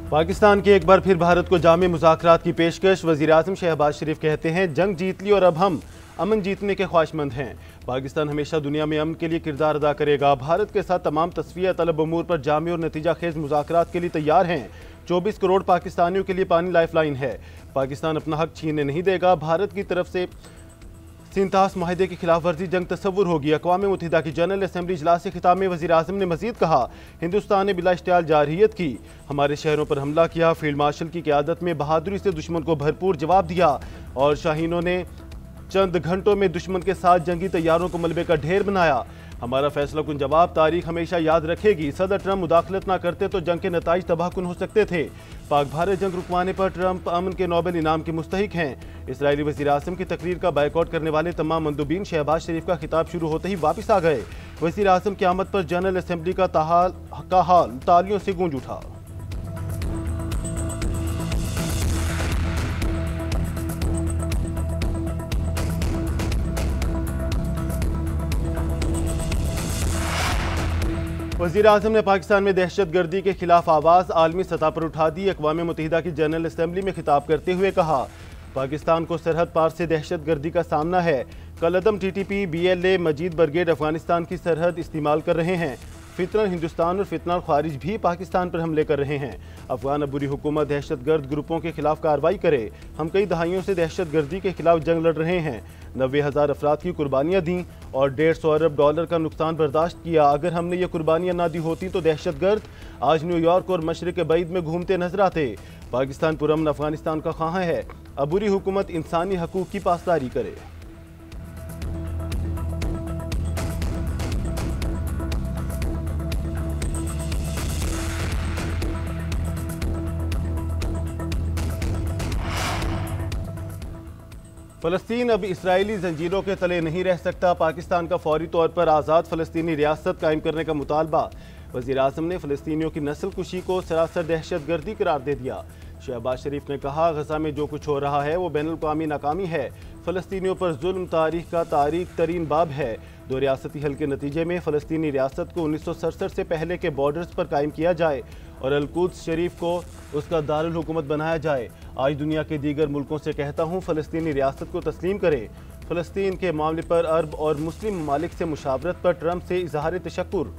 पाकिस्तान की एक बार फिर भारत को जामे मुज़ाकरात की पेशकश। वज़ीर-ए-आज़म शहबाज शरीफ कहते हैं जंग जीत ली और अब हम अमन जीतने के ख्वाहिशमंद हैं। पाकिस्तान हमेशा दुनिया में अमन के लिए किरदार अदा करेगा। भारत के साथ तमाम तस्वीर तलब उमूर पर जामे और नतीजा खेज मुज़ाकरात के लिए तैयार हैं। 24 करोड़ पाकिस्तानियों के लिए पानी लाइफलाइन है। पाकिस्तान अपना हक छीनने नहीं देगा। भारत की तरफ से सिंतास माहिदे की खिलाफ वर्जी जंग तस्वुर होगी। अक़वाम मुत्तहिदा की जनरल असम्बली इजलास से खिताब में वज़ीर-ए-आज़म ने मजीद कहा, हिंदुस्तान ने बिला इश्तियाल जारहियत की, हमारे शहरों पर हमला किया। फील्ड मार्शल की क़यादत में बहादुरी से दुश्मन को भरपूर जवाब दिया और शाहीनों ने चंद घंटों में दुश्मन के साथ जंगी तैयारों को मलबे का ढेर बनाया। हमारा फैसला कुन जवाब तारीख हमेशा याद रखेगी। सदर ट्रंप मुदाखलत ना करते तो जंग के नताइज तबाहकुन हो सकते थे। पाक भारत जंग रुकवाने पर ट्रंप अमन के नोबेल इनाम के मुस्तहिक हैं। इसराइली वज़ीर-ए-आज़म की तकरीर का बायकॉट करने वाले तमाम मंदूबीन शहबाज शरीफ का खिताब शुरू होते ही वापस आ गए। वज़ीर-ए-आज़म की आमद पर जनरल असम्बली का हाल तालियों से गूंज उठा। वज़ीर-ए-आज़म ने पाकिस्तान में दहशत गर्दी के खिलाफ आवाज़ आलमी सतह पर उठा दी। अक़वाम मुत्तहिदा की जनरल असम्बली में खिताब करते हुए कहा, पाकिस्तान को सरहद पार से दहशत गर्दी का सामना है। कलअदम TTP BLA मजीद ब्रिगेड अफगानिस्तान की सरहद इस्तेमाल कर रहे हैं। फितरन हिंदुस्तान और फितरन खारिज भी पाकिस्तान पर हमले कर रहे हैं। अफगान अबूरी हुकूमत दहशत गर्द ग्रुपों के खिलाफ कार्रवाई करे। हम कई दहाइयों से दहशत गर्दी के खिलाफ जंग लड़ रहे हैं। 90,000 अफराद की कुर्बानियाँ दी और $150 अरब का नुकसान बर्दाश्त किया। अगर हमने ये कुर्बानियाँ ना दी होती तो दहशत गर्द आज न्यूयॉर्क और मशरिक़ बैद में घूमते नजर आते। पाकिस्तान पुरअमन अफगानिस्तान का ख्वाह है। अबूरी हुकूमत इंसानी हकूक़ की पासदारी करे। फ़लस्तीन अब इसराइली जंजीरों के तले नहीं रह सकता। पाकिस्तान का फौरी तौर पर आज़ाद फ़लस्तीनी रियासत कायम करने का मुतालबा। वज़ीर-ए-आज़म ने फ़लस्तीनियों की नस्ल कुशी को सरासर दहशत गर्दी करार दे दिया। शहबाज शरीफ ने कहा, गज़ा में जो कुछ हो रहा है वो बैनुल-अक़वामी नाकामी है। फ़लस्तीनियों पर जुल्म तारीख का तारीख तरीन बाब है। दो रियासती हल के नतीजे में फ़लस्तीनी रियासत को 1967 से पहले के बॉर्डर्स पर कायम किया जाए और अल-कुद्स शरीफ को उसका दारुल हुकूमत बनाया जाए। आज दुनिया के दीगर मुल्कों से कहता हूँ, फ़लस्तीनी रियासत को तस्लीम करें। फ़लस्तीन के मामले पर अरब और मुस्लिम ममालिक से मुशावरत पर ट्रंप से इज़हार तशक्कुर।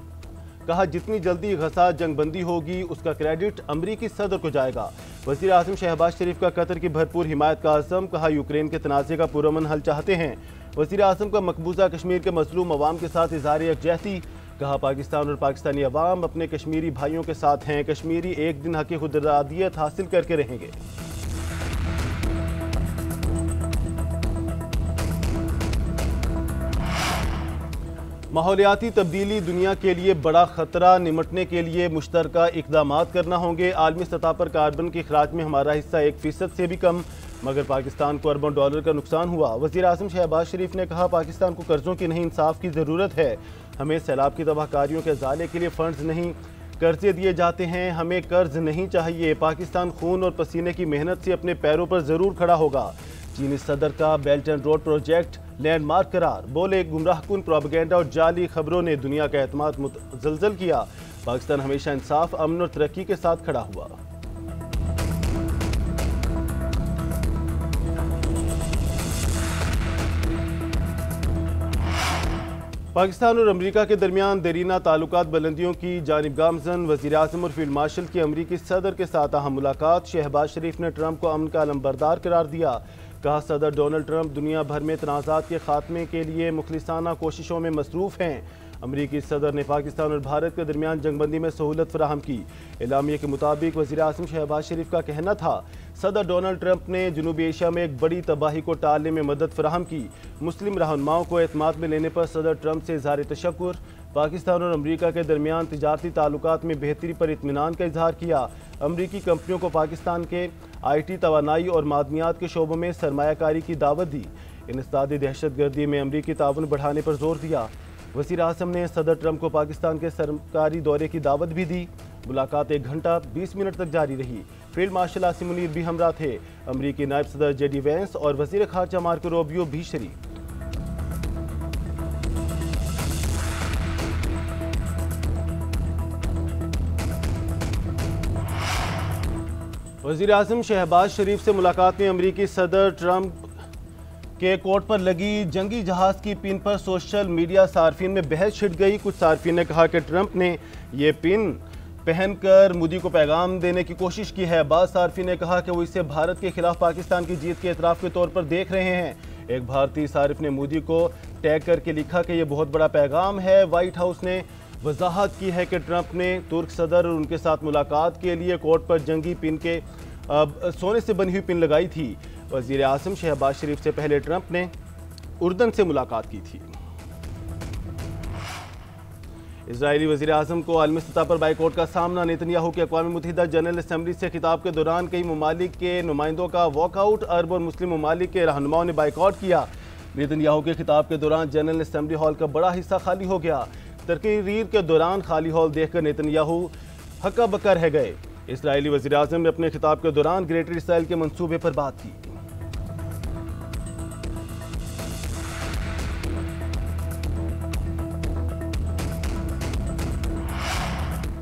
कहा, जितनी जल्दी गज़ा जंग बंदी होगी उसका क्रेडिट अमरीकी सदर को जाएगा। वज़ीर-ए-आज़म शहबाज शरीफ का कतर की भरपूर हिमायत का आज़म। कहा, यूक्रेन के तनाज़े का पुरअमन हल चाहते हैं। वज़ीर-ए-आज़म का मकबूजा कश्मीर के मज़लूम अवाम के साथ इज़हार यकजहती। कहा, पाकिस्तान और पाकिस्तानी अवाम अपने कश्मीरी भाइयों के साथ हैं। कश्मीरी एक दिन हक़ खुदरादियत हासिल करके रहेंगे। माहौलियाती तब्दीली दुनिया के लिए बड़ा खतरा। निमटने के लिए मुश्तरका इक़दामात करना होंगे। आलमी सतह पर कार्बन के अखराज में हमारा हिस्सा 1% से भी कम, मगर पाकिस्तान को अरबों डॉलर का नुकसान हुआ। वज़ीर-ए-आज़म शहबाज शरीफ ने कहा, पाकिस्तान को कर्जों की नहीं इंसाफ की ज़रूरत है। हमें सैलाब की तबाहकारियों के इज़ाले के लिए फ़ंड्स नहीं कर्जे दिए जाते हैं। हमें कर्ज नहीं चाहिए। पाकिस्तान खून और पसीने की मेहनत से अपने पैरों पर ज़रूर खड़ा होगा। चीनी सदर का belt and road project landmark करार। बोले, गुमराहकुन प्रोपेगेंडा और जाली खबरों ने दुनिया का एतमाद मुतज़लज़ल किया। पाकिस्तान हमेशा इंसाफ, अमन और तरक्की के साथ खड़ा हुआ। पाकिस्तान और अमरीका के दरमियान देरीना ताल्लुकात बुलंदियों की जानिब गामजन। वज़ीर-ए-आज़म और फील्ड मार्शल की अमरीकी सदर के साथ अहम मुलाकात। शहबाज शरीफ ने ट्रंप को अमन का अलमबरदार करार दिया। कहा, सदर डोनाल्ड ट्रंप दुनिया भर में तनाज़ात के खात्मे के लिए मुखलिसाना कोशिशों में मसरूफ़ हैं। अमरीकी सदर ने पाकिस्तान और भारत के दरमियान जंगबंदी में सहूलत फराहम की। एलामिया के मुताबिक वज़ीर-ए-आज़म शहबाज शरीफ का कहना था, सदर डोनाल्ड ट्रंप ने जनूबी एशिया में एक बड़ी तबाही को टालने में मदद फराहम की। मुस्लिम रहनुमाओं को एतमाद में लेने पर सदर ट्रंप से इज़हार तशक्कुर। पाकिस्तान और अमरीका के दरमियान तिजारती ताल्लुकात में बेहतरी पर इत्मीनान का इजहार किया। अमरीकी कंपनियों को पाकिस्तान के IT, तवानाई और मादनियात के शोबों में सरमायाकारी की दावत दी। इंसदादी दहशत गर्दी में अमरीकी ताउन बढ़ाने पर जोर दिया। वज़ीर-ए-आज़म ने सदर ट्रंप को पाकिस्तान के सरकारी दौरे की दावत भी दी। मुलाकात 1 घंटा 20 मिनट तक जारी रही। फील्ड मार्शल आसिम मुनीर भी हमरा थे। अमरीकी नायब सदर JD वैंस और वज़ीर ख़ारजा मार्को रूबियो भी शरीक। वज़ीर-ए-आज़म शहबाज शरीफ से मुलाकात में अमरीकी सदर ट्रंप के कोर्ट पर लगी जंगी जहाज़ की पिन पर सोशल मीडिया सार्फिन में बहस छिड़ गई। कुछ सार्फिन ने कहा कि ट्रंप ने ये पिन पहनकर मोदी को पैगाम देने की कोशिश की है। बाद सार्फिन ने कहा कि वो इसे भारत के खिलाफ पाकिस्तान की जीत के एतराफ़ के तौर पर देख रहे हैं। एक भारतीय सारिफ ने मोदी को टैग करके लिखा कि यह बहुत बड़ा पैगाम है। व्हाइट हाउस ने वजाहत की है कि ट्रंप ने तुर्क सदर और उनके साथ मुलाकात के लिए कोर्ट पर जंगी पिन के सोने से बनी हुई पिन लगाई थी। वज़ीर आज़म शहबाज शरीफ से पहले ट्रंप ने उर्दन से मुलाकात की थी। इजरायली वज़ीर आज़म को आलमी सतह पर बाइकआउट का सामना। नेतन्याहू की अक़वाम मुत्तहिदा जनरल असम्बली से खिताब के दौरान कई ममालिक के नुमाइंदों का वॉकआउट। अरब और मुस्लिम ममालिक के रहनुमाओं ने बाइकआउट किया। नेतन्याहू के खिताब के दौरान जनरल असम्बली हॉल का बड़ा हिस्सा खाली हो गया। तकरीर के दौरान खाली हॉल देखकर नेतन्याहू हक्का बक्का रह गए। इजरायली वज़ीर आज़म ने अपने खिताब के दौरान ग्रेटर इसराइल के मंसूबे पर बात की।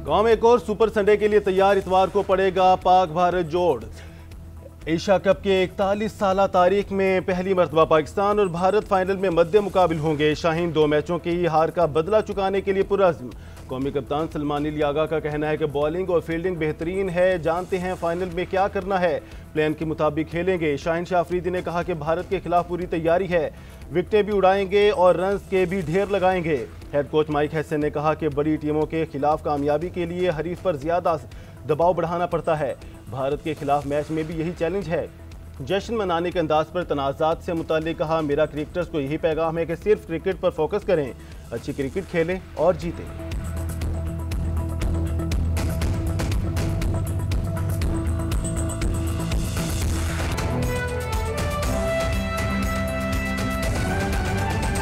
कौम एक और सुपर संडे के लिए तैयार। इतवार को पड़ेगा पाक भारत जोड़। एशिया कप के 41 साल तारीख में पहली मरतबा पाकिस्तान और भारत फाइनल में मद्दे मुकाबिल होंगे। शाहीन 2 मैचों की हार का बदला चुकाने के लिए पुरअज़्म। कौमी कप्तान सलमान लियागा का कहना है कि बॉलिंग और फील्डिंग बेहतरीन है। जानते हैं फाइनल में क्या करना है, प्लान के मुताबिक खेलेंगे। शाहीन शाह अफरीदी ने कहा कि भारत के खिलाफ पूरी तैयारी है, विकेटें भी उड़ाएंगे और रन्स के भी ढेर लगाएंगे। हेड कोच माइक हैसन ने कहा कि बड़ी टीमों के खिलाफ कामयाबी के लिए हरीफ पर ज्यादा दबाव बढ़ाना पड़ता है। भारत के खिलाफ मैच में भी यही चैलेंज है। जश्न मनाने के अंदाज पर तनाज़ात से मुताल्लिक कहा, मेरा क्रिकेटर्स को यही पैगाम है कि सिर्फ क्रिकेट पर फोकस करें, अच्छी क्रिकेट खेलें और जीतें।